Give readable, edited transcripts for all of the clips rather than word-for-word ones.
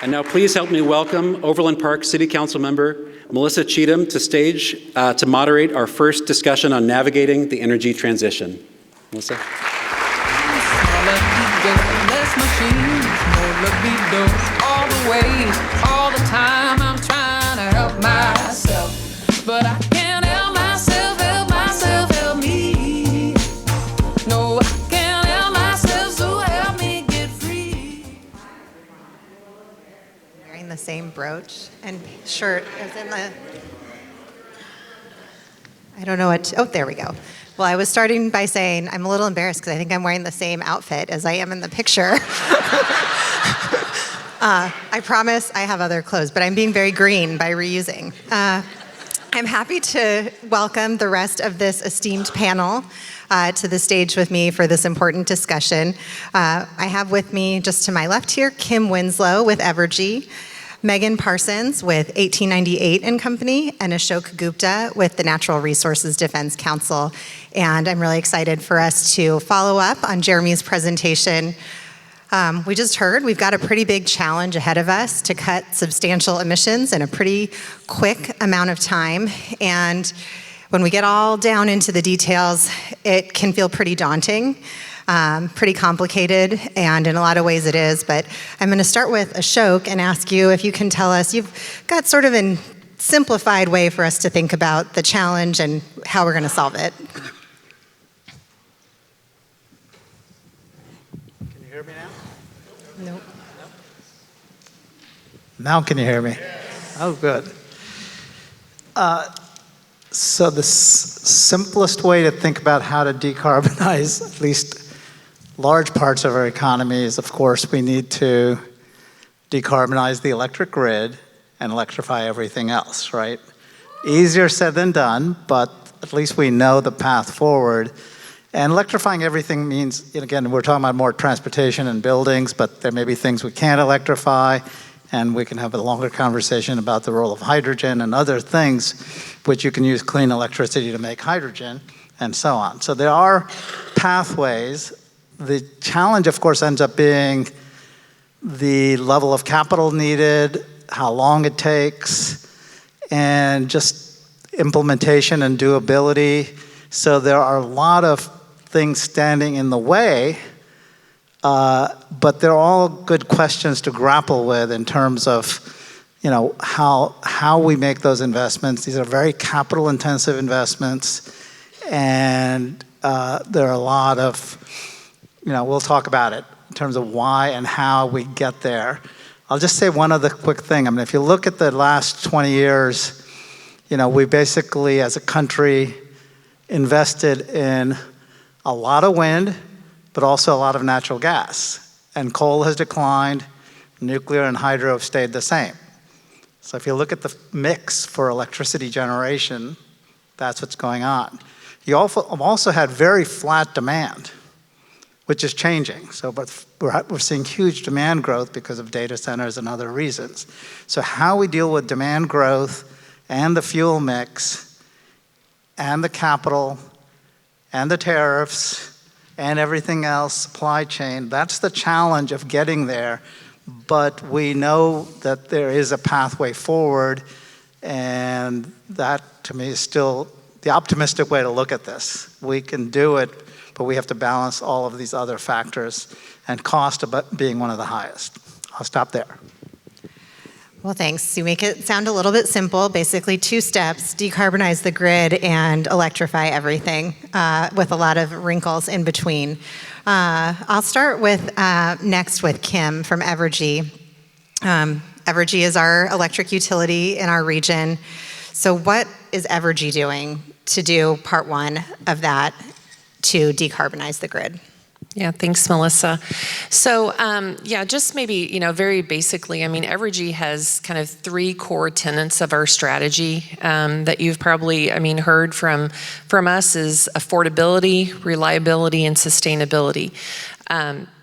And now please help me welcome Overland Park City Council member Melissa Cheatham to stage to moderate our first discussion on navigating the energy transition. Melissa. All the way, all the time, I'm trying to help myself, but I can't help myself, help me. No, I can't help myself, so help me get free. Wearing the same brooch and shirt as in the, I don't know what, oh, there we go. Well, I was starting by saying I'm a little embarrassed because I think I'm wearing the same outfit as I am in the picture. I promise I have other clothes, but I'm being very green by reusing. I'm happy to welcome the rest of this esteemed panel to the stage with me for this important discussion. I have with me, just to my left here, Kim Winslow with Evergy, Megan Parsons with 1898 and Company, and Ashok Gupta with the Natural Resources Defense Council. And I'm really excited for us to follow up on Jeremy's presentation. We just heard we've got a pretty big challenge ahead of us to cut substantial emissions in a pretty quick amount of time. And when we get all down into the details, it can feel pretty daunting, pretty complicated, and in a lot of ways it is. But I'm going to start with Ashok and ask you if you can tell us, you've got sort of a simplified way for us to think about the challenge and how we're going to solve it. Nope. Now can you hear me? Oh, good. So the simplest way to think about how to decarbonize at least large parts of our economy is, of course, we need to decarbonize the electric grid and electrify everything else, right? Easier said than done, but at least we know the path forward. And electrifying everything means, again, we're talking about more transportation and buildings, but there may be things we can't electrify, and we can have a longer conversation about the role of hydrogen and other things, which you can use clean electricity to make hydrogen, and so on. So there are pathways. The challenge, of course, ends up being the level of capital needed, how long it takes, and just implementation and doability. So there are a lot of things standing in the way, but they're all good questions to grapple with in terms of, how we make those investments. These are very capital-intensive investments, and there are a lot of, we'll talk about it in terms of why and how we get there. I'll just say one other quick thing. I mean, if you look at the last 20 years, we basically, as a country, invested in a lot of wind, but also a lot of natural gas. And coal has declined, nuclear and hydro have stayed the same. So if you look at the mix for electricity generation, that's what's going on. You also had very flat demand, which is changing. So but we're seeing huge demand growth because of data centers and other reasons. So how we deal with demand growth and the fuel mix and the capital and the tariffs and everything else, supply chain, that's the challenge of getting there. But we know that there is a pathway forward, and that, to me, is still the optimistic way to look at this. We can do it, but we have to balance all of these other factors, and cost being one of the highest. I'll stop there. Well, thanks. You make it sound a little bit simple. Basically, 2 steps: decarbonize the grid and electrify everything, with a lot of wrinkles in between. I'll start with next with Kim from Evergy. Evergy is our electric utility in our region. So what is Evergy doing to do part 1 of that, to decarbonize the grid? Yeah, thanks, Melissa. So, just maybe, very basically, Evergy has kind of 3 core tenets of our strategy that you've probably, heard from us is affordability, reliability, and sustainability.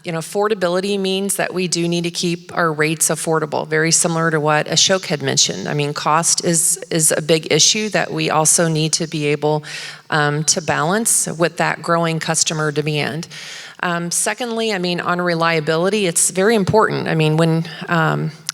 Affordability means that we do need to keep our rates affordable, very similar to what Ashok had mentioned. Cost is a big issue that we also need to be able to balance with that growing customer demand. Secondly, on reliability, it's very important.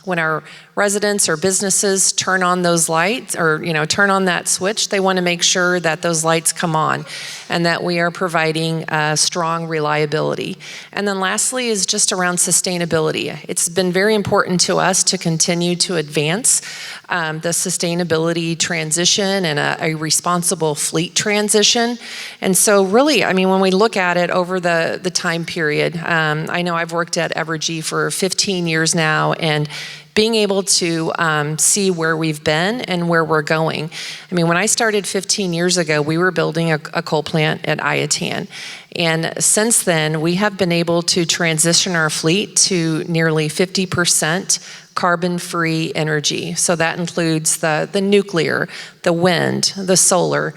when our residents or businesses turn on those lights or, turn on that switch, they want to make sure that those lights come on and that we are providing strong reliability. And then lastly is just around sustainability. It's been very important to us to continue to advance the sustainability transition and a responsible fleet transition. And so really, when we look at it over the time period, I know I've worked at Evergy for 15 years now, and being able to see where we've been and where we're going. When I started 15 years ago, we were building a coal plant at Iatan. And since then, we have been able to transition our fleet to nearly 50% carbon-free energy. So that includes the nuclear, the wind, the solar.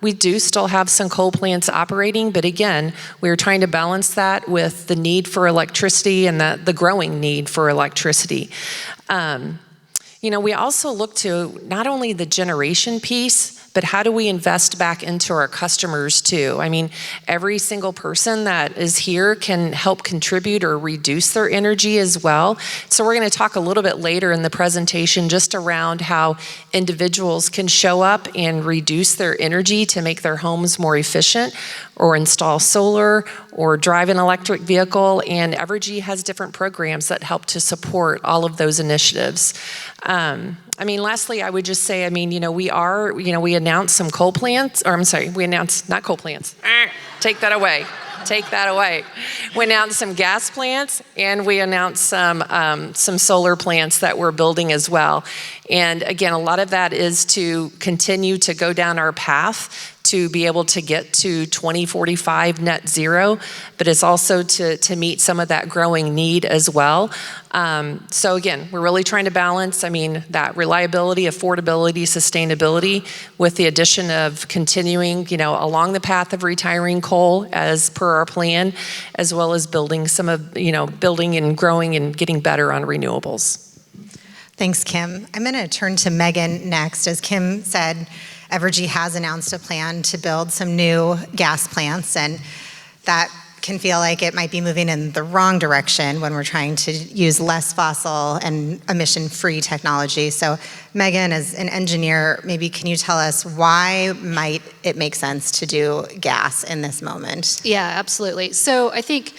We do still have some coal plants operating, but again, we're trying to balance that with the need for electricity and the growing need for electricity. We also look to not only the generation piece, but how do we invest back into our customers too? Every single person that is here can help contribute or reduce their energy as well. So we're going to talk a little bit later in the presentation just around how individuals can show up and reduce their energy to make their homes more efficient, or install solar, or drive an electric vehicle, and Evergy has different programs that help to support all of those initiatives. Lastly, I would just say, we announced some coal plants, not coal plants. Take that away. Take that away. We announced some gas plants, and we announced some solar plants that we're building as well. And again, a lot of that is to continue to go down our path to be able to get to 2045 net zero, but it's also to meet some of that growing need as well. So again, we're really trying to balance, that reliability, affordability, sustainability with the addition of continuing, along the path of retiring coal as per our plan, as well as building building and growing and getting better on renewables. Thanks, Kim. I'm going to turn to Megan next. As Kim said, Evergy has announced a plan to build some new gas plants, and that can feel like it might be moving in the wrong direction when we're trying to use less fossil and emission-free technology. So Megan, as an engineer, maybe can you tell us why might it make sense to do gas in this moment? Yeah, absolutely. So I think,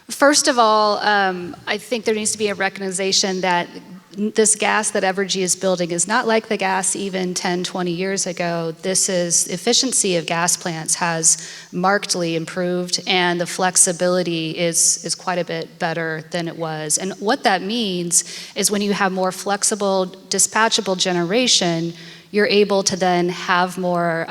first of all, I think there needs to be a recognition that this gas that Evergy is building is not like the gas even 10, 20 years ago. Efficiency of gas plants has markedly improved, and the flexibility is quite a bit better than it was. And what that means is when you have more flexible, dispatchable generation, you're able to then have more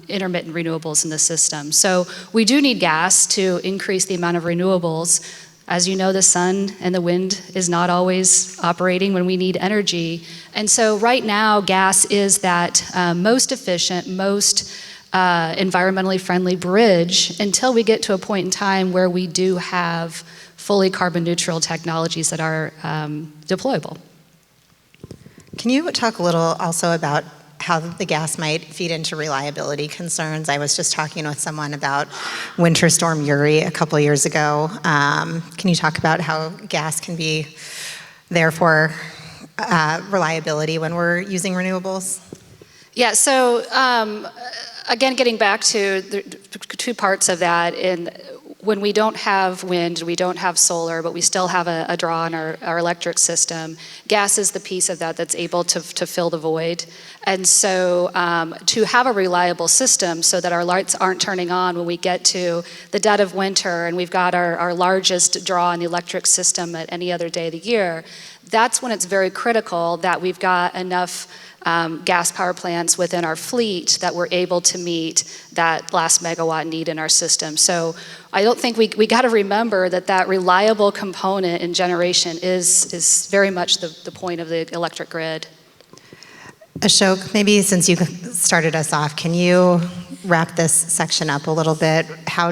intermittent renewables in the system. So we do need gas to increase the amount of renewables. As you know, the sun and the wind is not always operating when we need energy. And so right now, gas is that most efficient, most environmentally friendly bridge until we get to a point in time where we do have fully carbon neutral technologies that are deployable. Can you talk a little also about how the gas might feed into reliability concerns? I was just talking with someone about Winter Storm Uri a couple of years ago. Can you talk about how gas can be there for reliability when we're using renewables? Yeah, so again, getting back to the two parts of that, when we don't have wind, we don't have solar, but we still have a draw on our electric system, gas is the piece of that that's able to fill the void. And so to have a reliable system so that our lights aren't turning on when we get to the dead of winter and we've got our largest draw in the electric system at any other day of the year, that's when it's very critical that we've got enough gas power plants within our fleet that we're able to meet that last megawatt need in our system. So I don't think we got to remember that reliable component in generation is very much the point of the electric grid. Ashok, maybe since you started us off, can you wrap this section up a little bit? How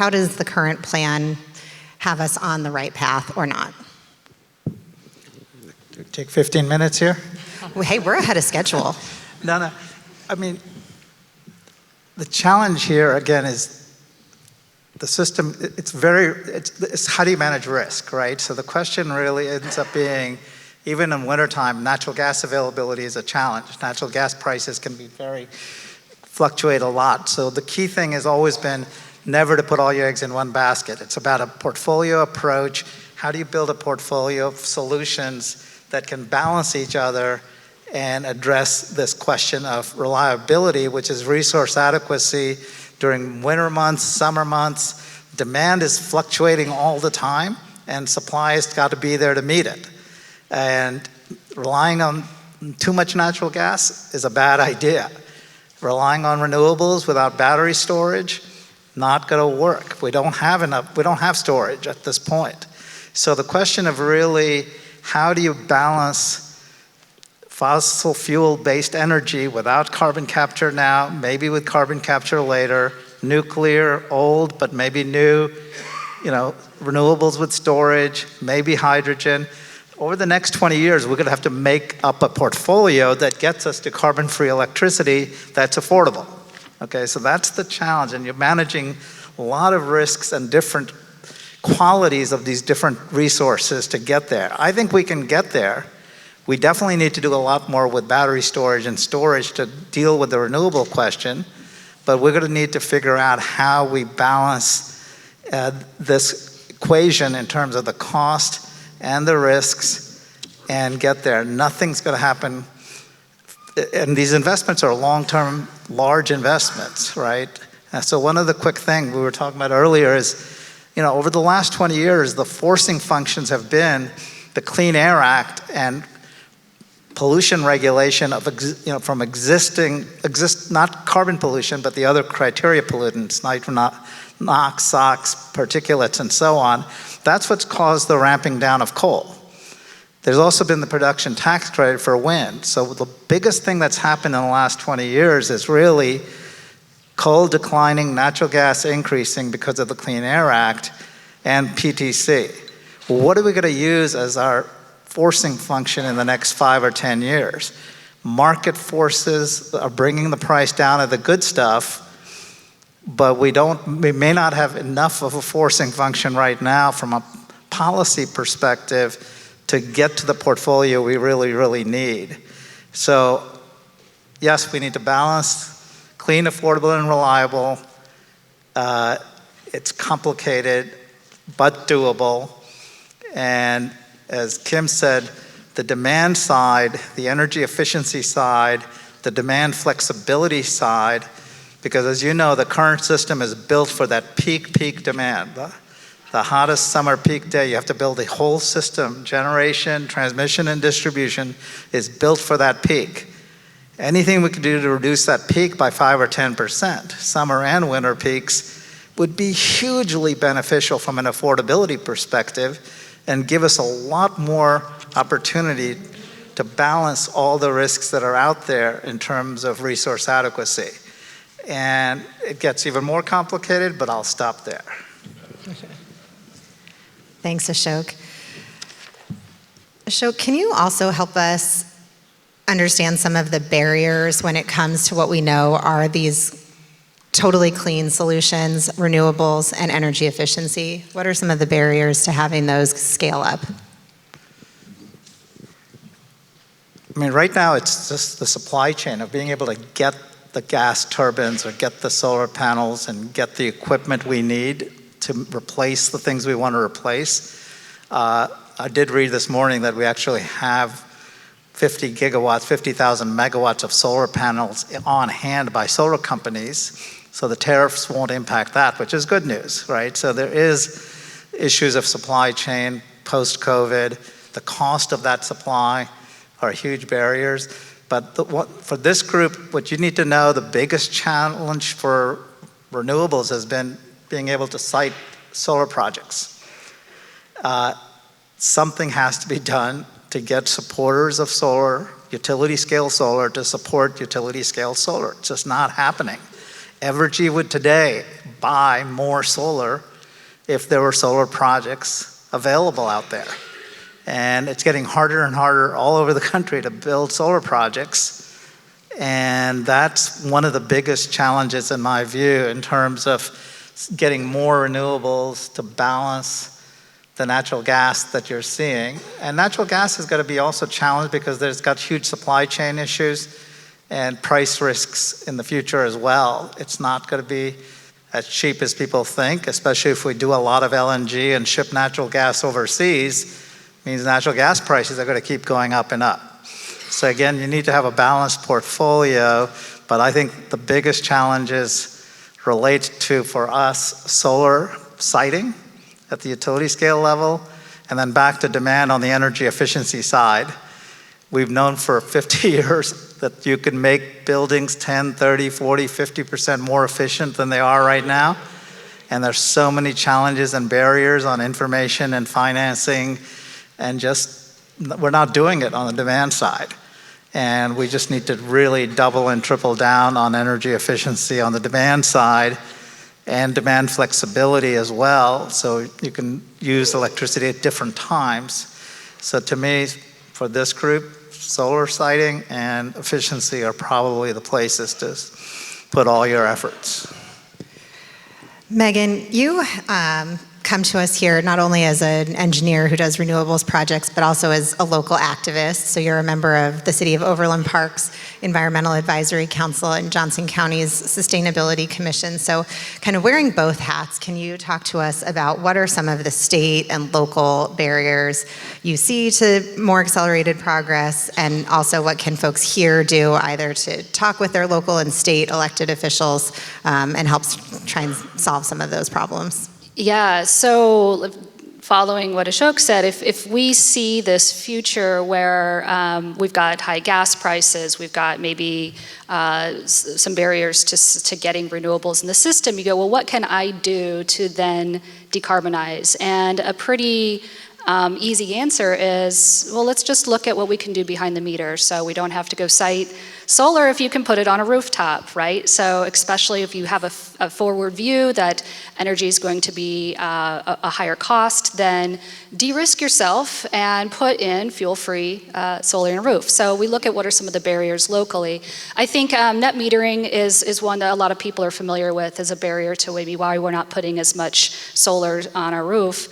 does the current plan have us on the right path or not? Take 15 minutes here? Hey, we're ahead of schedule. No. The challenge here, again, is the system, it's how do you manage risk, right? So the question really ends up being, Even in wintertime, natural gas availability is a challenge. Natural gas prices can be fluctuate a lot. So the key thing has always been never to put all your eggs in one basket. It's about a portfolio approach. How do you build a portfolio of solutions that can balance each other and address this question of reliability, which is resource adequacy during winter months, summer months. Demand is fluctuating all the time, and supply has got to be there to meet it. And relying on too much natural gas is a bad idea. Relying on renewables without battery storage, not going to work. We don't have storage at this point. So the question of really, how do you balance fossil fuel-based energy without carbon capture now, maybe with carbon capture later, nuclear, old, but maybe new, renewables with storage, maybe hydrogen. Over the next 20 years, we're going to have to make up a portfolio that gets us to carbon-free electricity that's affordable. Okay, so that's the challenge, and you're managing a lot of risks and different qualities of these different resources to get there. I think we can get there. We definitely need to do a lot more with battery storage and storage to deal with the renewable question, but we're going to need to figure out how we balance this equation in terms of the cost and the risks and get there. Nothing's going to happen, and these investments are long-term, large investments, right? So one of the quick things we were talking about earlier is, over the last 20 years, the forcing functions have been the Clean Air Act and pollution regulation of from existing, not carbon pollution, but the other criteria pollutants, NOx, SOx, particulates, and so on. That's what's caused the ramping down of coal. There's also been the production tax credit for wind. So the biggest thing that's happened in the last 20 years is really coal declining, natural gas increasing because of the Clean Air Act and PTC. What are we going to use as our forcing function in the next 5 or 10 years? Market forces are bringing the price down of the good stuff, but we may not have enough of a forcing function right now from a policy perspective to get to the portfolio we really, really need. So yes, we need to balance clean, affordable, and reliable. It's complicated, but doable. And as Kim said, the demand side, the energy efficiency side, the demand flexibility side, because as you know, the current system is built for that peak demand. The hottest summer peak day, you have to build a whole system. Generation, transmission, and distribution is built for that peak. Anything we could do to reduce that peak by 5 or 10%, summer and winter peaks, would be hugely beneficial from an affordability perspective and give us a lot more opportunity to balance all the risks that are out there in terms of resource adequacy. And it gets even more complicated, but I'll stop there. Thanks, Ashok. Ashok, can you also help us understand some of the barriers when it comes to what we know are these totally clean solutions, renewables, and energy efficiency? What are some of the barriers to having those scale up? I mean, right now it's just the supply chain of being able to get the gas turbines or get the solar panels and get the equipment we need to replace the things we want to replace. I did read this morning that we actually have 50 gigawatts, 50,000 megawatts of solar panels on hand by solar companies. So the tariffs won't impact that, which is good news, right? So there is issues of supply chain post-COVID. The cost of that supply are huge barriers. But for this group, what you need to know, the biggest challenge for renewables has been being able to site solar projects. Something has to be done to get supporters of solar, utility-scale solar, to support utility-scale solar. It's just not happening. Evergy would today buy more solar if there were solar projects available out there. And it's getting harder and harder all over the country to build solar projects. And that's one of the biggest challenges in my view in terms of getting more renewables to balance the natural gas that you're seeing. And natural gas is going to be also challenged because there's got huge supply chain issues and price risks in the future as well. It's not going to be as cheap as people think, especially if we do a lot of LNG and ship natural gas overseas. Means natural gas prices are going to keep going up and up. So again, you need to have a balanced portfolio, but I think the biggest challenges relate to, for us, solar siting at the utility scale level, and then back to demand on the energy efficiency side. We've known for 50 years that you can make buildings 10, 30, 40, 50% more efficient than they are right now. And there's so many challenges and barriers on information and financing, and just, we're not doing it on the demand side. And we just need to really double and triple down on energy efficiency on the demand side, and demand flexibility as well, so you can use electricity at different times. So to me, for this group, solar siting and efficiency are probably the places to put all your efforts. Megan, you come to us here not only as an engineer who does renewables projects, but also as a local activist. So you're a member of the City of Overland Park's Environmental Advisory Council and Johnson County's Sustainability Commission. So kind of wearing both hats, can you talk to us about what are some of the state and local barriers you see to more accelerated progress, and also what can folks here do either to talk with their local and state elected officials and help try and solve some of those problems? Yeah, so following what Ashok said, if we see this future where we've got high gas prices, we've got maybe some barriers to getting renewables in the system, you go, well, what can I do to then decarbonize? And a pretty easy answer is, well, let's just look at what we can do behind the meter. So we don't have to go site solar if you can put it on a rooftop, right? So especially if you have a forward view that energy is going to be a higher cost, then de-risk yourself and put in fuel-free solar on a roof. So we look at what are some of the barriers locally. I think net metering is one that a lot of people are familiar with as a barrier to maybe why we're not putting as much solar on our roof.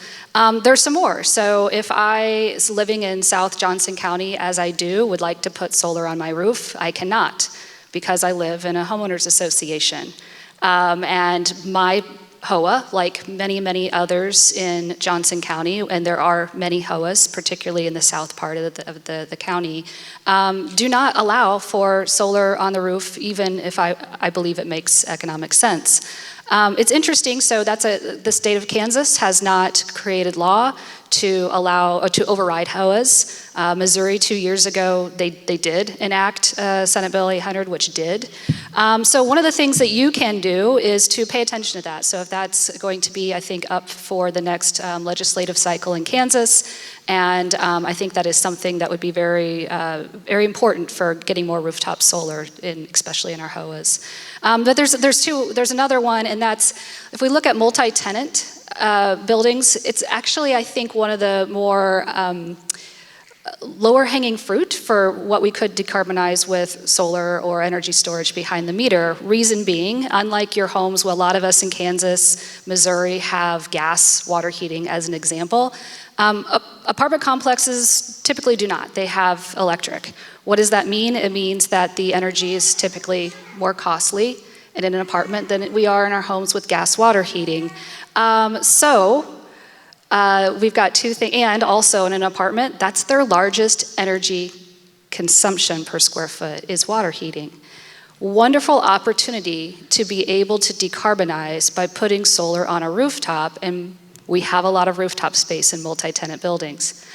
There's some more. So if I, living in South Johnson County, as I do, would like to put solar on my roof, I cannot, because I live in a homeowners association. And my HOA, like many, many others in Johnson County, and there are many HOAs, particularly in the south part of the county, do not allow for solar on the roof, even if I believe it makes economic sense. It's interesting, so the state of Kansas has not created law to allow, to override HOAs. Missouri 2 years ago, they did enact Senate Bill 800, which did. So one of the things that you can do is to pay attention to that. So if that's going to be, I think, up for the next legislative cycle in Kansas, and I think that is something that would be very, very important for getting more rooftop solar, especially in our HOAs. But there's another one, and that's if we look at multi-tenant buildings, it's actually, I think, one of the more lower hanging fruit for what we could decarbonize with solar or energy storage behind the meter. Reason being, unlike your homes, where a lot of us in Kansas, Missouri have gas water heating as an example, apartment complexes typically do not. They have electric. What does that mean? It means that the energy is typically more costly in an apartment than we are in our homes with gas water heating. We've got two things, and also in an apartment, that's their largest energy consumption per square foot is water heating. Wonderful opportunity to be able to decarbonize by putting solar on a rooftop, and we have a lot of rooftop space in multi-tenant buildings.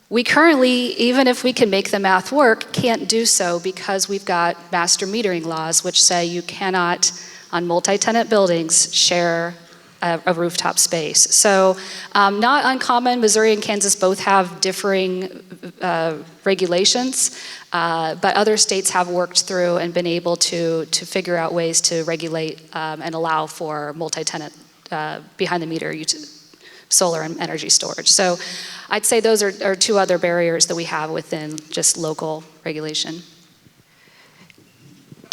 We currently, even if we can make the math work, can't do so because we've got master metering laws which say you cannot, on multi-tenant buildings, share a rooftop space. So not uncommon, Missouri and Kansas both have differing regulations, but other states have worked through and been able to figure out ways to regulate and allow for multi-tenant behind the meter solar and energy storage. So I'd say those are two other barriers that we have within just local regulation.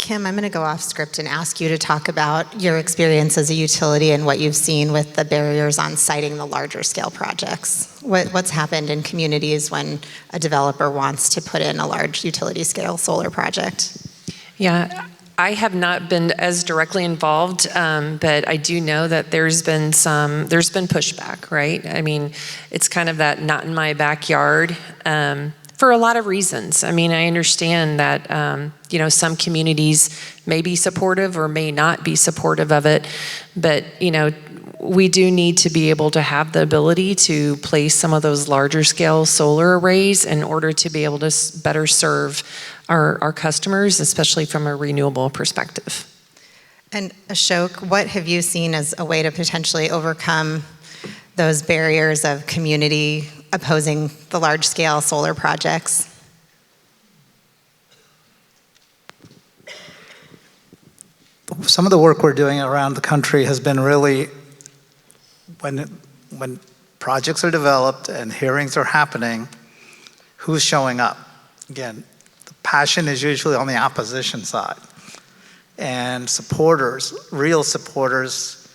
Kim, I'm going to go off script and ask you to talk about your experience as a utility and what you've seen with the barriers on siting the larger scale projects. What's happened in communities when a developer wants to put in a large utility scale solar project? Yeah, I have not been as directly involved, but I do know that there's been pushback, right? I mean, it's kind of that not in my backyard. For a lot of reasons. I mean, I understand that, some communities may be supportive or may not be supportive of it, but, we do need to be able to have the ability to place some of those larger scale solar arrays in order to be able to better serve our customers, especially from a renewable perspective. And Ashok, what have you seen as a way to potentially overcome those barriers of community opposing the large-scale solar projects? Some of the work we're doing around the country has been really, when projects are developed and hearings are happening, who's showing up? Again, the passion is usually on the opposition side. And supporters, real supporters,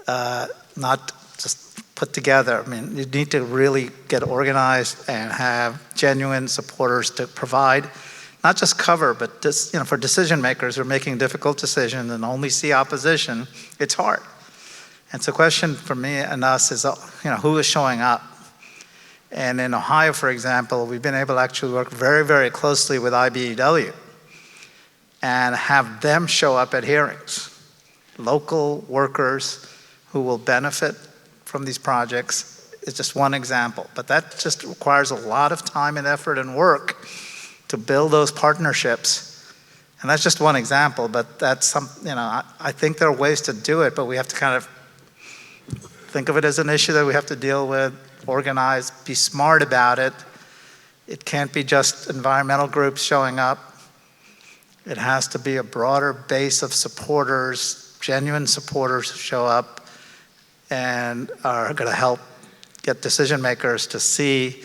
not just put together. I mean, you need to really get organized and have genuine supporters to provide, not just cover, but for decision makers who are making difficult decisions and only see opposition, it's hard. And so the question for me and us is, who is showing up? And in Ohio, for example, we've been able to actually work very, very closely with IBEW and have them show up at hearings. Local workers who will benefit from these projects is just one example, but that just requires a lot of time and effort and work to build those partnerships. And that's just one example, but that's I think there are ways to do it, but we have to kind of think of it as an issue that we have to deal with, organize, be smart about it. It can't be just environmental groups showing up. It has to be a broader base of supporters, genuine supporters who show up and are going to help get decision makers to see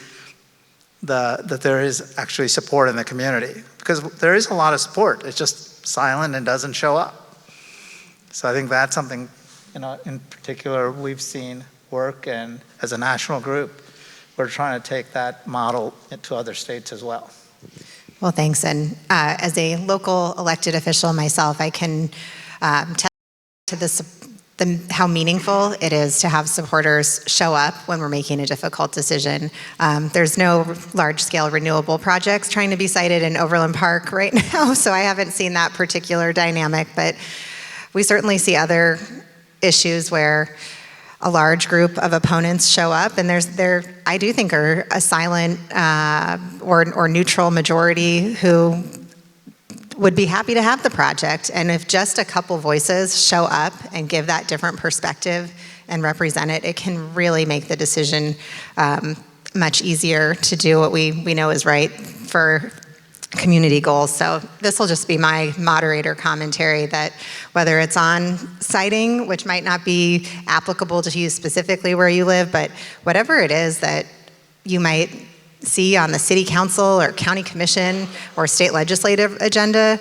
that there is actually support in the community. Because there is a lot of support, it's just silent and doesn't show up. So I think that's something, in particular we've seen work, and as a national group, we're trying to take that model into other states as well. Well, thanks. And as a local elected official myself, I can tell to this how meaningful it is to have supporters show up when we're making a difficult decision. There's no large-scale renewable projects trying to be sited in Overland Park right now, so I haven't seen that particular dynamic, but we certainly see other issues where a large group of opponents show up, and I do think are a silent or neutral majority who would be happy to have the project. And if just a couple voices show up and give that different perspective and represent it, it can really make the decision much easier to do what we know is right for community goals. So this will just be my moderator commentary, that whether it's on siting, which might not be applicable to you specifically where you live, but whatever it is that you might see on the city council or county commission or state legislative agenda,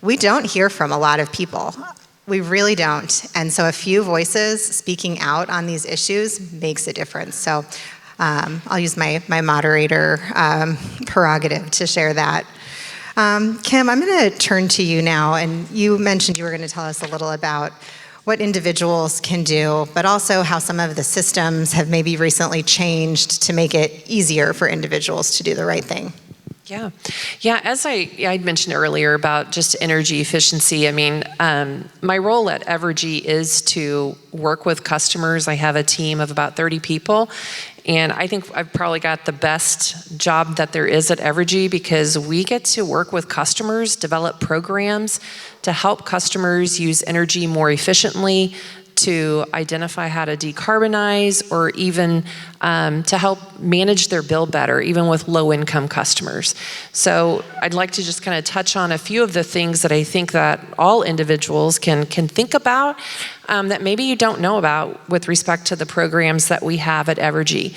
we don't hear from a lot of people. We really don't. And so a few voices speaking out on these issues makes a difference. So I'll use my moderator prerogative to share that. Kim, I'm going to turn to you now, and you mentioned you were going to tell us a little about what individuals can do, but also how some of the systems have maybe recently changed to make it easier for individuals to do the right thing. Yeah, as I mentioned earlier about just energy efficiency, I mean, my role at Evergy is to work with customers. I have a team of about 30 people, and I think I've probably got the best job that there is at Evergy, because we get to work with customers, develop programs to help customers use energy more efficiently, to identify how to decarbonize, or even to help manage their bill better, even with low-income customers. So I'd like to just kind of touch on a few of the things that I think that all individuals can think about that maybe you don't know about with respect to the programs that we have at Evergy.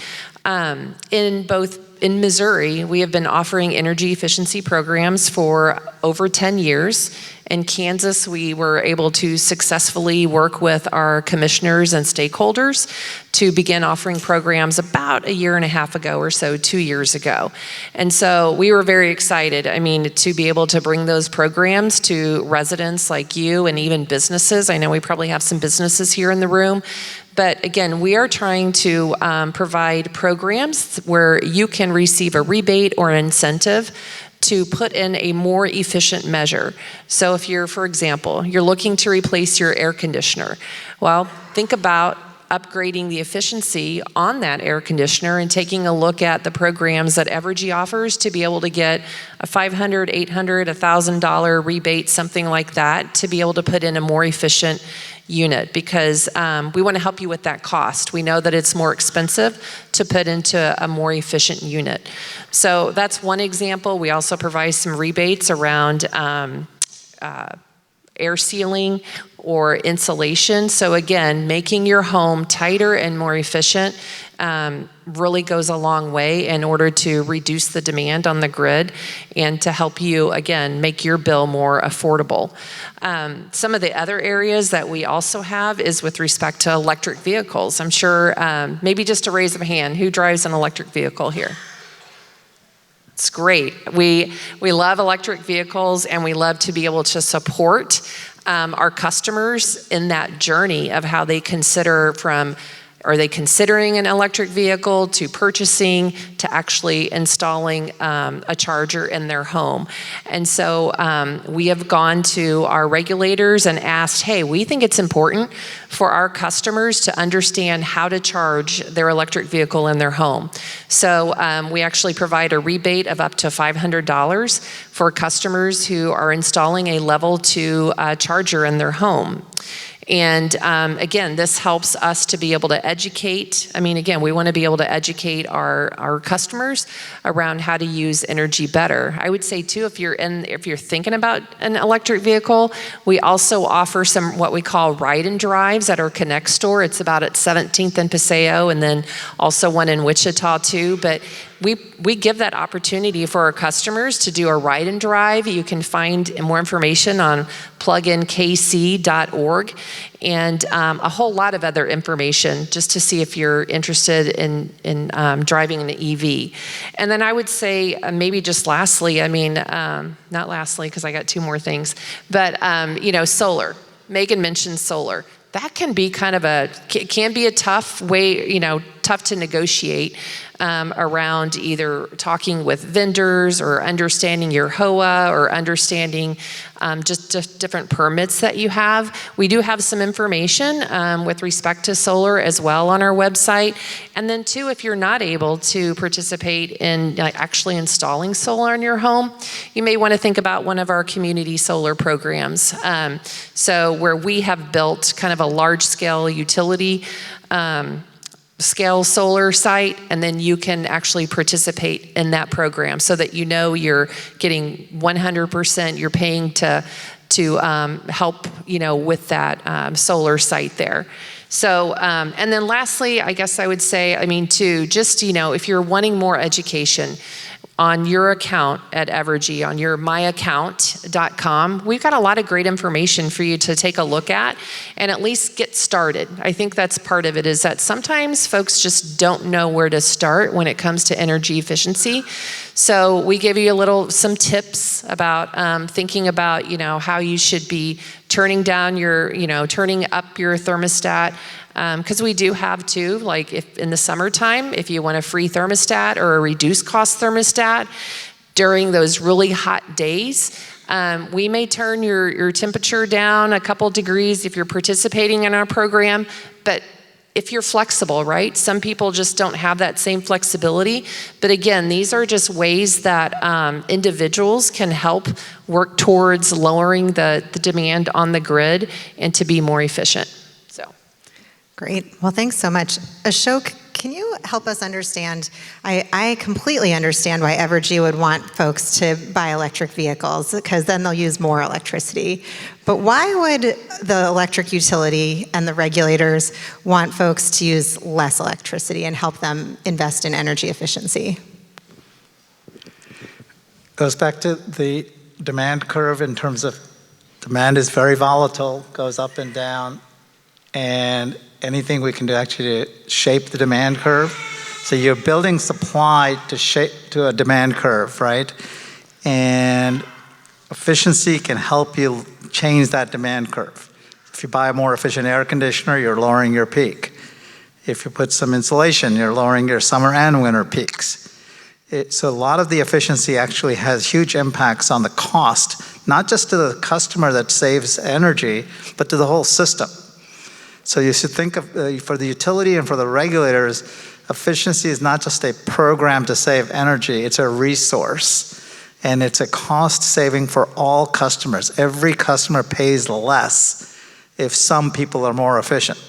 In both in Missouri, we have been offering energy efficiency programs for over 10 years. In Kansas, we were able to successfully work with our commissioners and stakeholders to begin offering programs about a year and a half ago or so, 2 years ago. And so we were very excited, I mean, to be able to bring those programs to residents like you and even businesses. I know we probably have some businesses here in the room. But again, we are trying to provide programs where you can receive a rebate or an incentive to put in a more efficient measure. So if you're, for example, you're looking to replace your air conditioner, well, think about upgrading the efficiency on that air conditioner and taking a look at the programs that Evergy offers to be able to get a $500, $800, $1,000 rebate, something like that, to be able to put in a more efficient unit, because we want to help you with that cost. We know that it's more expensive to put into a more efficient unit. So that's one example. We also provide some rebates around air sealing or insulation. So again, making your home tighter and more efficient really goes a long way in order to reduce the demand on the grid and to help you, again, make your bill more affordable. Some of the other areas that we also have is with respect to electric vehicles. I'm sure, maybe just a raise of a hand, who drives an electric vehicle here? It's great. We love electric vehicles, and we love to be able to support our customers in that journey of how they consider from, are they considering an electric vehicle, to purchasing, to actually installing a charger in their home. And so we have gone to our regulators and asked, hey, we think it's important for our customers to understand how to charge their electric vehicle in their home. So we actually provide a rebate of up to $500 for customers who are installing a level 2 charger in their home. And again, this helps us to be able to educate. I mean, again, we want to be able to educate our customers around how to use energy better. I would say too, if you're thinking about an electric vehicle, we also offer some what we call ride and drives at our Connect store. It's about at 17th and Paseo, and then also one in Wichita too. But we give that opportunity for our customers to do a ride and drive. You can find more information on pluginkc.org and a whole lot of other information just to see if you're interested in driving an EV. And then I would say maybe just lastly, I mean, not lastly because I got two more things, but solar. Megan mentioned solar. That can be kind of can be a tough way, tough to negotiate around either talking with vendors or understanding your HOA or understanding just different permits that you have. We do have some information with respect to solar as well on our website. And then too, if you're not able to participate in actually installing solar in your home, you may want to think about one of our community solar programs. So where we have built kind of a large scale utility scale solar site, and then you can actually participate in that program so that you're getting 100%, you're paying to help with that solar site there. So, and then lastly, I guess I would say, if you're wanting more education on your account at Evergy, on your myaccount.com, we've got a lot of great information for you to take a look at and at least get started. I think that's part of it, is that sometimes folks just don't know where to start when it comes to energy efficiency. So we give you some tips about thinking about, how you should be turning up your thermostat. Because we do have too, like if in the summertime, if you want a free thermostat or a reduced cost thermostat during those really hot days, we may turn your temperature down a couple degrees if you're participating in our program. But if you're flexible, right? Some people just don't have that same flexibility. But again, these are just ways that individuals can help work towards lowering the demand on the grid and to be more efficient. Great. Well, thanks so much. Ashok, can you help us understand? I completely understand why Evergy would want folks to buy electric vehicles, because then they'll use more electricity. But why would the electric utility and the regulators want folks to use less electricity and help them invest in energy efficiency? Goes back to the demand curve in terms of demand is very volatile, goes up and down, and anything we can do actually to shape the demand curve. So you're building supply to shape to a demand curve, right? And efficiency can help you change that demand curve. If you buy a more efficient air conditioner, you're lowering your peak. If you put some insulation, you're lowering your summer and winter peaks. So a lot of the efficiency actually has huge impacts on the cost, not just to the customer that saves energy, but to the whole system. So you should think of, for the utility and for the regulators, efficiency is not just a program to save energy, it's a resource. And it's a cost saving for all customers. Every customer pays less if some people are more efficient,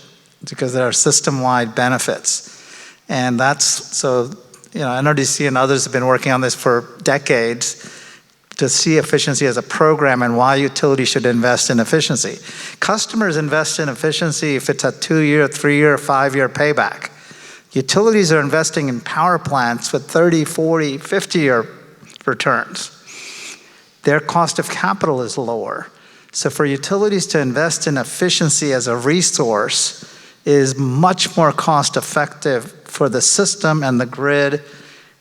because there are system-wide benefits. And that's, so, NRDC and others have been working on this for decades to see efficiency as a program and why utilities should invest in efficiency. Customers invest in efficiency if it's a 2-year, 3-year, 5-year payback. Utilities are investing in power plants with 30, 40, 50-year returns. Their cost of capital is lower. So for utilities to invest in efficiency as a resource is much more cost effective for the system and the grid.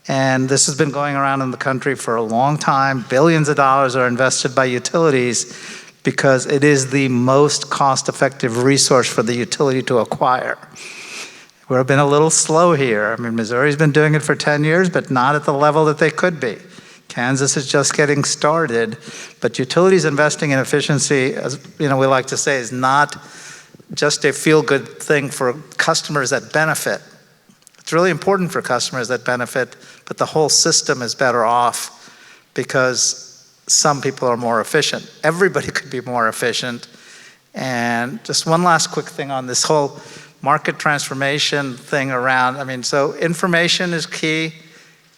And this has been going around in the country for a long time. Billions of dollars are invested by utilities because it is the most cost-effective resource for the utility to acquire. We've been a little slow here. I mean, Missouri's been doing it for 10 years, but not at the level that they could be. Kansas is just getting started, but utilities investing in efficiency, as we like to say, is not just a feel-good thing for customers that benefit. It's really important for customers that benefit, but the whole system is better off because some people are more efficient. Everybody could be more efficient. And just one last quick thing on this whole market transformation thing around, so information is key.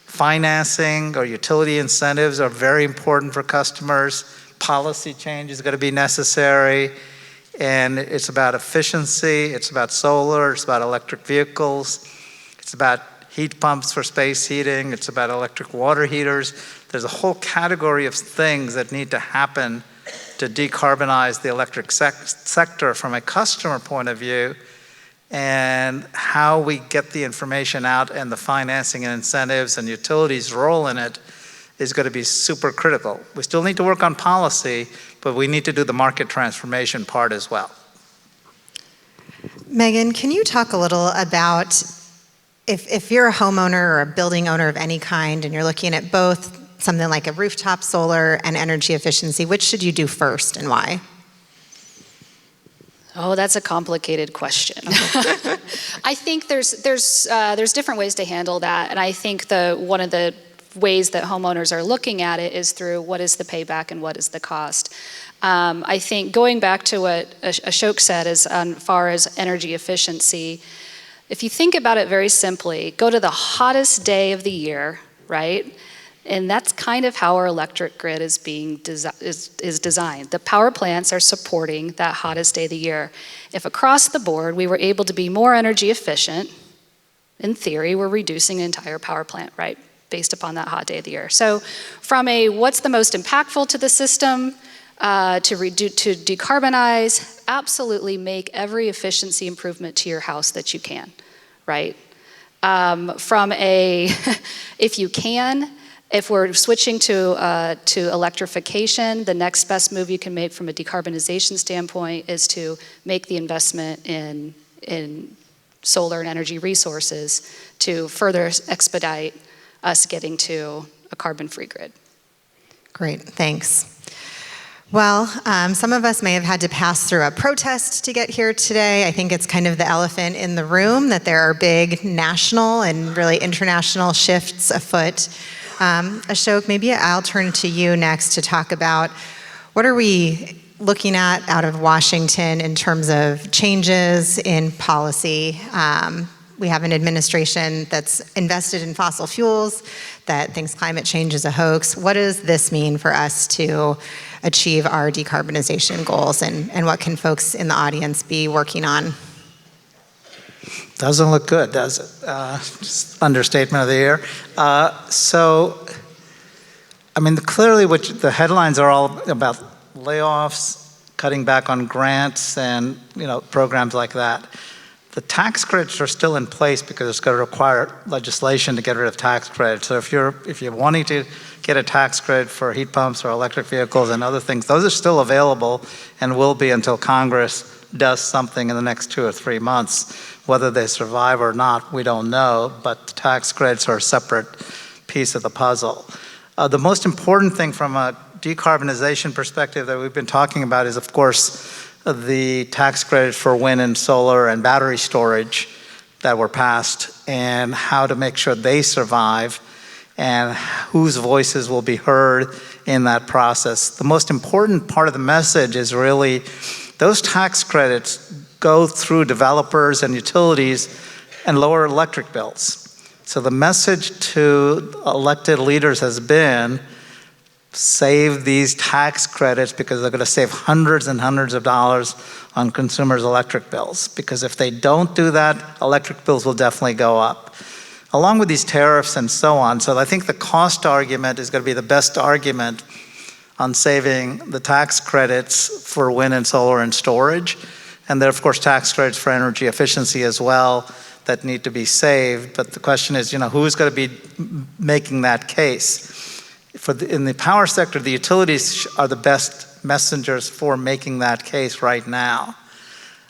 Financing or utility incentives are very important for customers. Policy change is going to be necessary. And it's about efficiency, it's about solar, it's about electric vehicles, it's about heat pumps for space heating, it's about electric water heaters. There's a whole category of things that need to happen to decarbonize the electric sector from a customer point of view. And how we get the information out and the financing and incentives and utilities' role in it is going to be super critical. We still need to work on policy, but we need to do the market transformation part as well. Megan, can you talk a little about if you're a homeowner or a building owner of any kind and you're looking at both something like a rooftop solar and energy efficiency, which should you do first and why? Oh, that's a complicated question. I think there's different ways to handle that, and I think one of the ways that homeowners are looking at it is through what is the payback and what is the cost. I think going back to what Ashok said as far as energy efficiency, if you think about it very simply, go to the hottest day of the year, right? And that's kind of how our electric grid is being designed. The power plants are supporting that hottest day of the year. If across the board we were able to be more energy efficient, in theory, we're reducing an entire power plant, right, based upon that hot day of the year. So from a what's the most impactful to the system, to decarbonize, absolutely make every efficiency improvement to your house that you can, right? From a, if you can, if we're switching to electrification, the next best move you can make from a decarbonization standpoint is to make the investment in solar and energy resources to further expedite us getting to a carbon-free grid. Great, thanks. Well, some of us may have had to pass through a protest to get here today. I think it's kind of the elephant in the room that there are big national and really international shifts afoot. Ashok, maybe I'll turn to you next to talk about what are we looking at out of Washington in terms of changes in policy. We have an administration that's invested in fossil fuels, that thinks climate change is a hoax. What does this mean for us to achieve our decarbonization goals, and what can folks in the audience be working on? Doesn't look good, does it? Just understatement of the year. So I mean, clearly the headlines are all about layoffs, cutting back on grants and, programs like that. The tax credits are still in place because it's going to require legislation to get rid of tax credits. So if you're wanting to get a tax credit for heat pumps or electric vehicles and other things, those are still available and will be until Congress does something in the next 2 or 3 months. Whether they survive or not, we don't know, but the tax credits are a separate piece of the puzzle. The most important thing from a decarbonization perspective that we've been talking about is, of course, the tax credits for wind and solar and battery storage that were passed, and how to make sure they survive and whose voices will be heard in that process. The most important part of the message is really those tax credits go through developers and utilities and lower electric bills. So the message to elected leaders has been, save these tax credits because they're going to save hundreds and hundreds of dollars on consumers' electric bills. Because if they don't do that, electric bills will definitely go up, along with these tariffs and so on. So I think the cost argument is going to be the best argument on saving the tax credits for wind and solar and storage. And there are, of course, tax credits for energy efficiency as well that need to be saved. But the question is, who's going to be making that case? In the power sector, the utilities are the best messengers for making that case right now.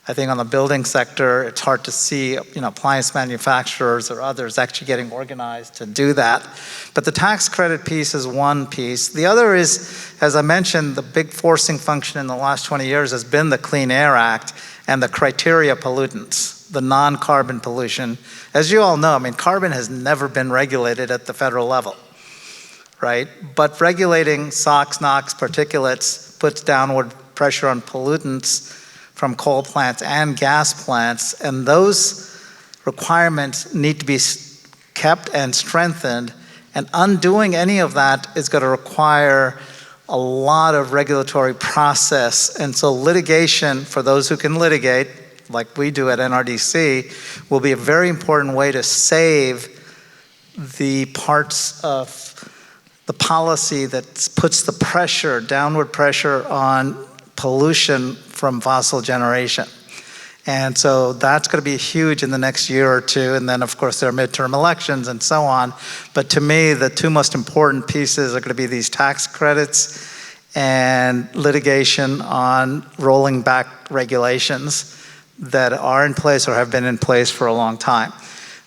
I think on the building sector, it's hard to see, appliance manufacturers or others actually getting organized to do that. But the tax credit piece is one piece. The other is, as I mentioned, the big forcing function in the last 20 years has been the Clean Air Act and the criteria pollutants, the non-carbon pollution. As you all know, carbon has never been regulated at the federal level, right? But regulating SOx, NOx, particulates puts downward pressure on pollutants from coal plants and gas plants, and those requirements need to be kept and strengthened, and undoing any of that is going to require a lot of regulatory process. And so litigation, for those who can litigate, like we do at NRDC, will be a very important way to save the parts of the policy that puts the pressure, downward pressure on pollution from fossil generation. And so that's going to be huge in the next year or two. And then, of course, there are midterm elections and so on. But to me, the two most important pieces are going to be these tax credits and litigation on rolling back regulations that are in place or have been in place for a long time.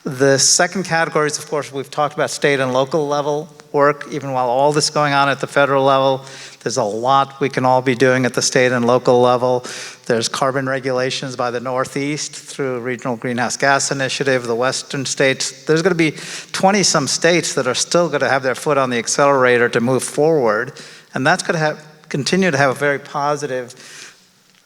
The second category is, of course, we've talked about state and local level work. Even while all this is going on at the federal level, there's a lot we can all be doing at the state and local level. There's carbon regulations by the Northeast through Regional Greenhouse Gas Initiative, the Western states. There's going to be 20-some states that are still going to have their foot on the accelerator to move forward, and that's going to continue to have a very positive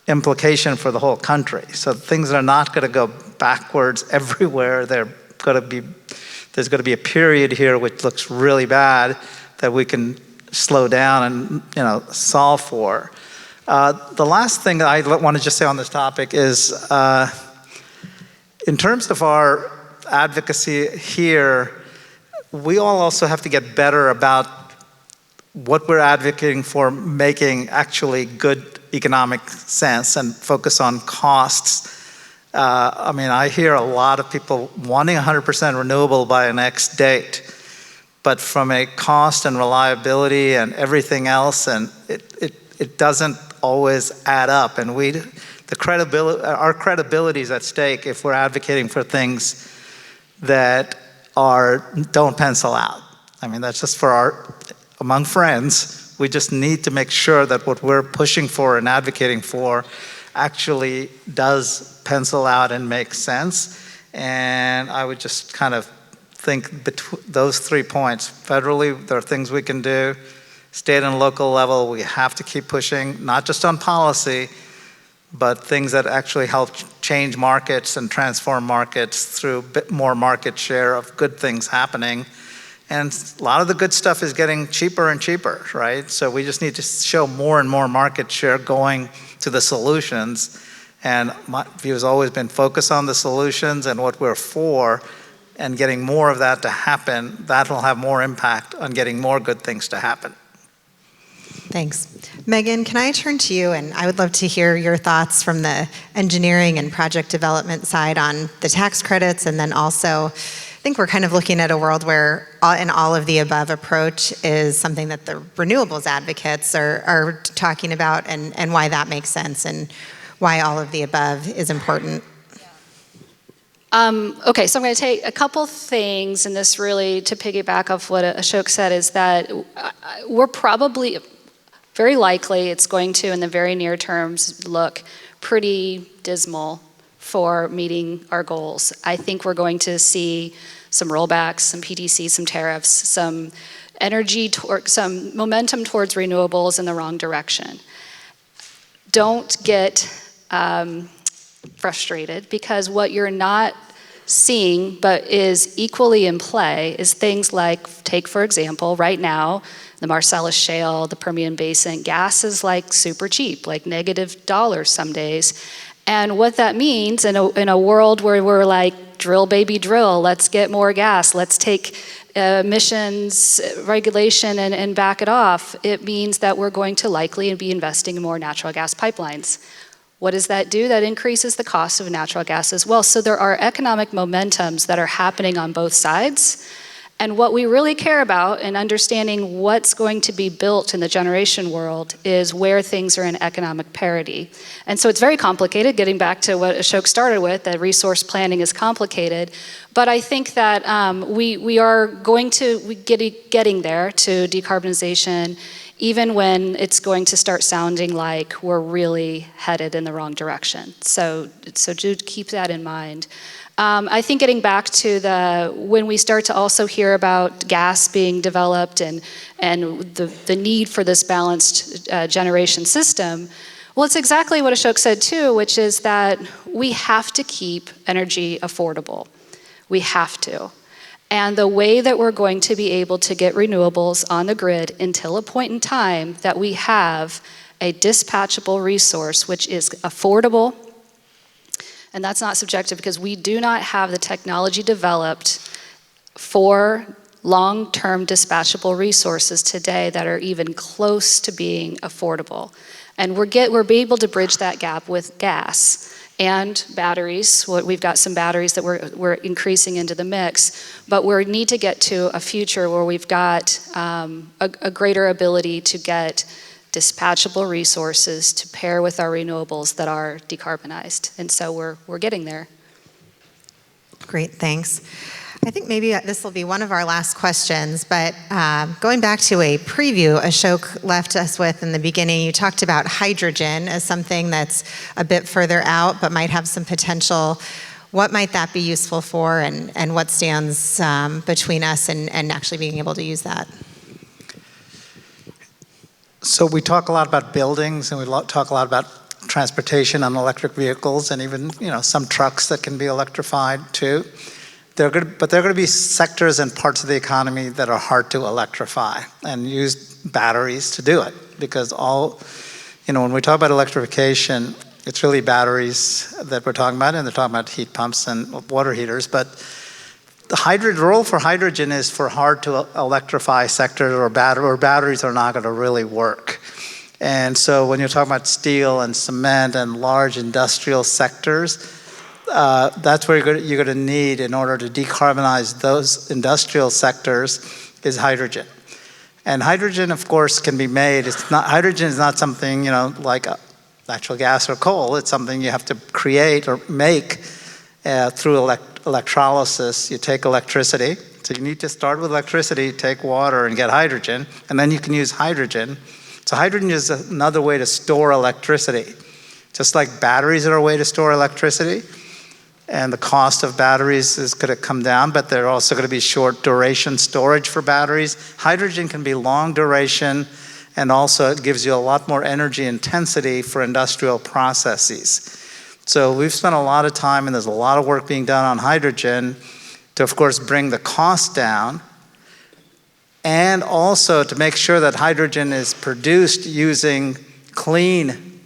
implication for the whole country. So things are not going to go backwards everywhere. There's going to be a period here which looks really bad that we can slow down and solve for. The last thing that I want to just say on this topic is, in terms of our advocacy here, we all also have to get better about what we're advocating for, making actually good economic sense and focus on costs. I hear a lot of people wanting 100% renewable by an X date, but from a cost and reliability and everything else, and it doesn't always add up. And our credibility is at stake if we're advocating for things that don't pencil out. That's just among friends. We just need to make sure that what we're pushing for and advocating for actually does pencil out and make sense. And I would just kind of think between those 3 points. Federally, there are things we can do. State and local level, we have to keep pushing, not just on policy, but things that actually help change markets and transform markets through a bit more market share of good things happening. And a lot of the good stuff is getting cheaper and cheaper, right? So we just need to show more and more market share going to the solutions. And my view has always been focus on the solutions and what we're for, and getting more of that to happen. That'll have more impact on getting more good things to happen. Thanks. Megan, can I turn to you? And I would love to hear your thoughts from the engineering and project development side on the tax credits, and then also, I think we're kind of looking at a world where an all of the above approach is something that the renewables advocates are talking about, and why that makes sense, and why all of the above is important. Okay, so I'm going to take a couple things, and this really, to piggyback off what Ashok said, is that we're probably, very likely, it's going to, in the very near terms, look pretty dismal for meeting our goals. I think we're going to see some rollbacks, some PTC, some tariffs, some some momentum towards renewables in the wrong direction. Don't get frustrated, because what you're not seeing but is equally in play is things like, take for example, right now, the Marcellus Shale, the Permian Basin, gas is like super cheap, like $- some days. And what that means in a world where we're like, drill baby drill, let's get more gas, let's take emissions regulation and back it off, it means that we're going to likely be investing in more natural gas pipelines. What does that do? That increases the cost of natural gas as well. So there are economic momentums that are happening on both sides. And what we really care about in understanding what's going to be built in the generation world is where things are in economic parity. And so it's very complicated, getting back to what Ashok started with, that resource planning is complicated. But I think that we are going to getting there to decarbonization, even when it's going to start sounding like we're really headed in the wrong direction. So do keep that in mind. I think getting back to when we start to also hear about gas being developed and the need for this balanced generation system, well, it's exactly what Ashok said too, which is that we have to keep energy affordable. We have to. And the way that we're going to be able to get renewables on the grid until a point in time that we have a dispatchable resource which is affordable, and that's not subjective because we do not have the technology developed for long-term dispatchable resources today that are even close to being affordable. And we're able to bridge that gap with gas and batteries. We've got some batteries that we're increasing into the mix, but we need to get to a future where we've got a greater ability to get dispatchable resources to pair with our renewables that are decarbonized. And so we're getting there. Great, thanks. I think maybe this will be one of our last questions, but going back to a preview Ashok left us with in the beginning, you talked about hydrogen as something that's a bit further out but might have some potential. What might that be useful for, and what stands between us and actually being able to use that? So we talk a lot about buildings, and we talk a lot about transportation and electric vehicles, and even some trucks that can be electrified too. But there are going to be sectors and parts of the economy that are hard to electrify and use batteries to do it, because when we talk about electrification, it's really batteries that we're talking about, and they're talking about heat pumps and water heaters. But the role for hydrogen is for hard to electrify sectors or batteries are not going to really work. And so when you're talking about steel and cement and large industrial sectors, that's where you're going to need, in order to decarbonize those industrial sectors, is hydrogen. And hydrogen, of course, can be made. Hydrogen is not something like natural gas or coal. It's something you have to create or make through electrolysis. You take electricity. So you need to start with electricity, take water, and get hydrogen, and then you can use hydrogen. So hydrogen is another way to store electricity. Just like batteries are a way to store electricity, and the cost of batteries is going to come down, but they're also going to be short duration storage for batteries. Hydrogen can be long duration, and also it gives you a lot more energy intensity for industrial processes. So we've spent a lot of time, and there's a lot of work being done on hydrogen to, of course, bring the cost down, and also to make sure that hydrogen is produced using clean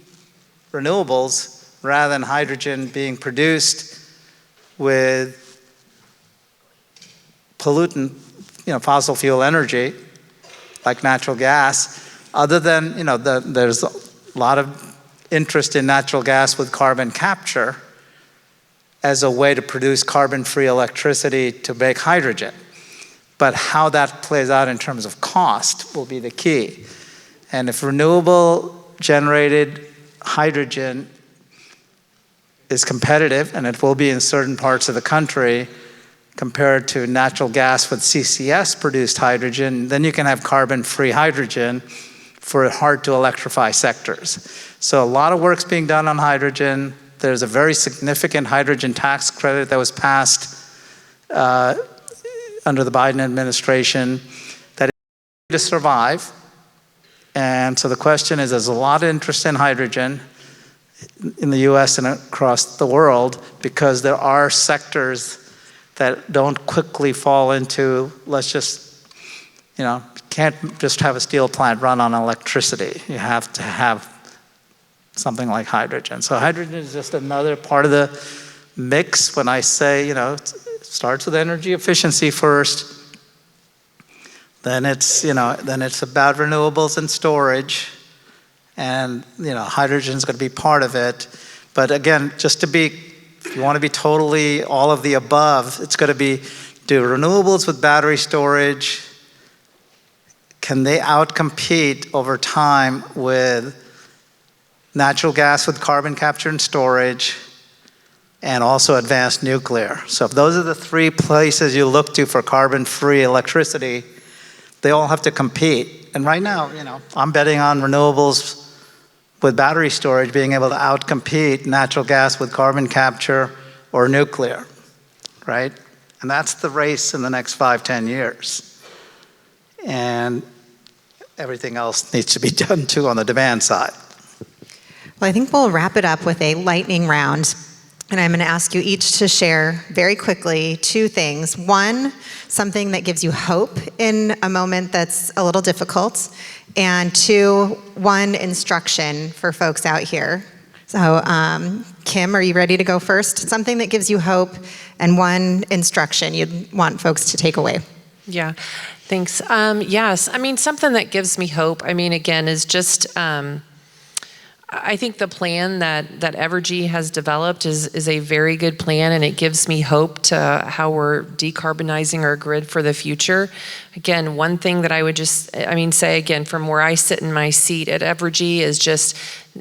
renewables rather than hydrogen being produced with pollutant, fossil fuel energy, like natural gas. other than, there's a lot of interest in natural gas with carbon capture as a way to produce carbon-free electricity to make hydrogen. But how that plays out in terms of cost will be the key. And if renewable generated hydrogen is competitive, and it will be in certain parts of the country, compared to natural gas with CCS produced hydrogen, then you can have carbon-free hydrogen for hard to electrify sectors. So a lot of work's being done on hydrogen. There's a very significant hydrogen tax credit that was passed under the Biden administration that is to survive. And so the question is, there's a lot of interest in hydrogen in the US and across the world because there are sectors that don't quickly fall into, let's just, can't just have a steel plant run on electricity. You have to have something like hydrogen. So hydrogen is just another part of the mix. When I say, it starts with energy efficiency first, then it's about renewables and storage, and hydrogen's going to be part of it. But again, if you want to be totally all of the above, it's going to be, do renewables with battery storage, can they outcompete over time with natural gas with carbon capture and storage, and also advanced nuclear? So if those are the three places you look to for carbon-free electricity, they all have to compete. And right now, I'm betting on renewables with battery storage being able to outcompete natural gas with carbon capture or nuclear, right? And that's the race in the next 5-10 years. And everything else needs to be done too on the demand side. Well, I think we'll wrap it up with a lightning round. And I'm going to ask you each to share very quickly 2 things. One, something that gives you hope in a moment that's a little difficult. And 2, one instruction for folks out here. So, Kim, are you ready to go first? Something that gives you hope and one instruction you'd want folks to take away. Yeah, thanks. Yes, something that gives me hope, again, is just, I think the plan that Evergy has developed is a very good plan, and it gives me hope to how we're decarbonizing our grid for the future. Again, one thing that I would just, say again, from where I sit in my seat at Evergy is just,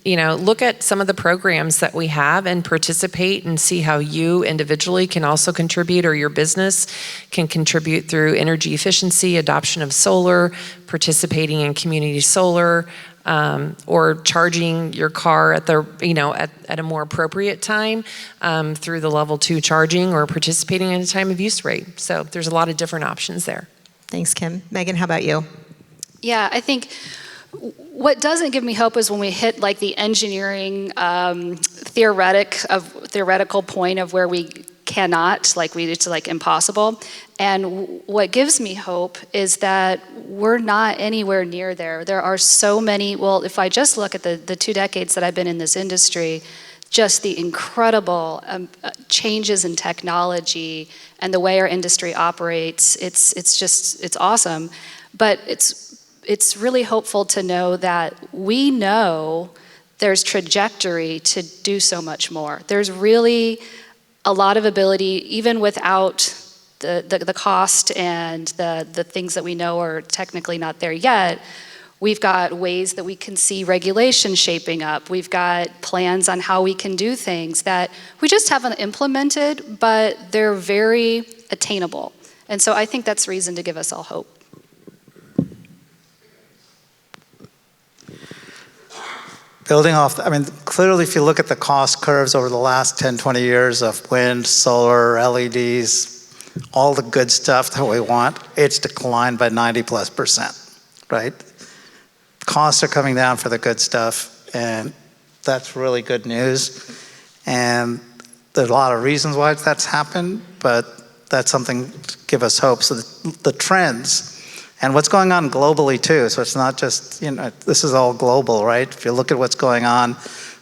look at some of the programs that we have and participate and see how you individually can also contribute, or your business can contribute through energy efficiency, adoption of solar, participating in community solar, or charging your car at the at a more appropriate time through the level 2 charging, or participating in a time of use rate. So there's a lot of different options there. Thanks, Kim. Megan, how about you? Yeah, I think what doesn't give me hope is when we hit like the engineering theoretical point of where we cannot, it's like impossible. And what gives me hope is that we're not anywhere near there. There are so many, if I just look at the 2 decades that I've been in this industry, just the incredible changes in technology and the way our industry operates, it's awesome. But it's really hopeful to know that we know there's trajectory to do so much more. There's really a lot of ability, even without the cost and the things that we know are technically not there yet. We've got ways that we can see regulation shaping up. We've got plans on how we can do things that we just haven't implemented, but they're very attainable. And so I think that's reason to give us all hope. Building off, clearly if you look at the cost curves over the last 10, 20 years of wind, solar, LEDs, all the good stuff that we want, it's declined by 90+%, right? Costs are coming down for the good stuff, and that's really good news. And there's a lot of reasons why that's happened, but that's something to give us hope. So the trends, and what's going on globally too, so it's not just, this is all global, right? If you look at what's going on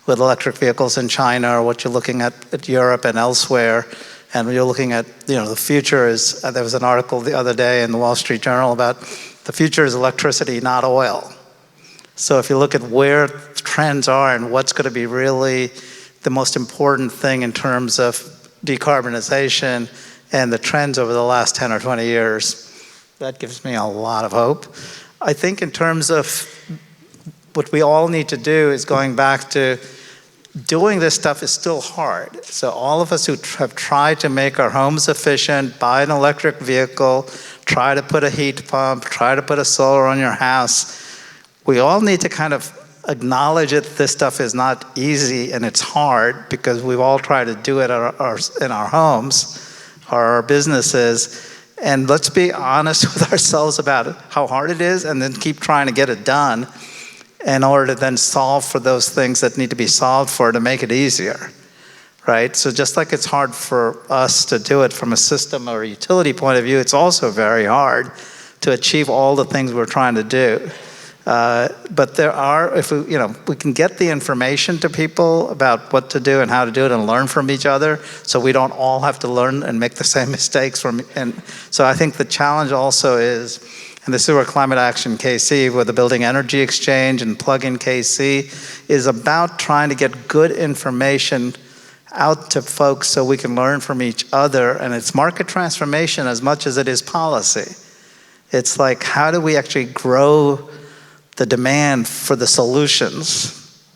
with electric vehicles in China, or what you're looking at Europe and elsewhere, and you're looking at, the future is, there was an article the other day in the Wall Street Journal about the future is electricity, not oil. So if you look at where trends are and what's going to be really the most important thing in terms of decarbonization and the trends over the last 10 or 20 years, that gives me a lot of hope. I think in terms of what we all need to do is going back to doing this stuff is still hard. So all of us who have tried to make our homes efficient, buy an electric vehicle, try to put a heat pump, try to put a solar on your house, we all need to kind of acknowledge that this stuff is not easy and it's hard because we've all tried to do it in our homes or our businesses. And let's be honest with ourselves about how hard it is and then keep trying to get it done in order to then solve for those things that need to be solved for to make it easier, right? So just like it's hard for us to do it from a system or a utility point of view, it's also very hard to achieve all the things we're trying to do. But there are, if we can get the information to people about what to do and how to do it and learn from each other so we don't all have to learn and make the same mistakes. And so I think the challenge also is, and this is where Climate Action KC, with the Building Energy Exchange and Plug-in KC, is about trying to get good information out to folks so we can learn from each other. And it's market transformation as much as it is policy. It's like, how do we actually grow the demand for the solutions,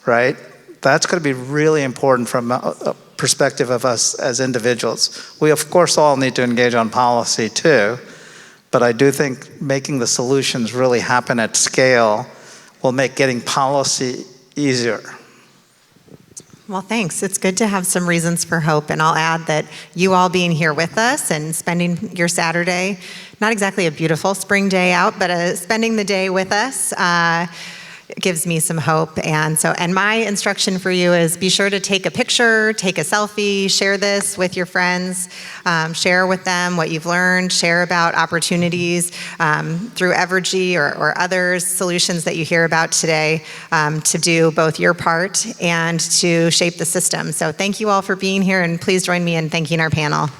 right? That's going to be really important from a perspective of us as individuals. We, of course, all need to engage on policy too, but I do think making the solutions really happen at scale will make getting policy easier. Well, thanks. It's good to have some reasons for hope, and I'll add that you all being here with us and spending your Saturday, not exactly a beautiful spring day out, but spending the day with us gives me some hope. And my instruction for you is be sure to take a picture, take a selfie, share this with your friends, share with them what you've learned, share about opportunities through Evergy or other solutions that you hear about today to do both your part and to shape the system. So thank you all for being here, and please join me in thanking our panel.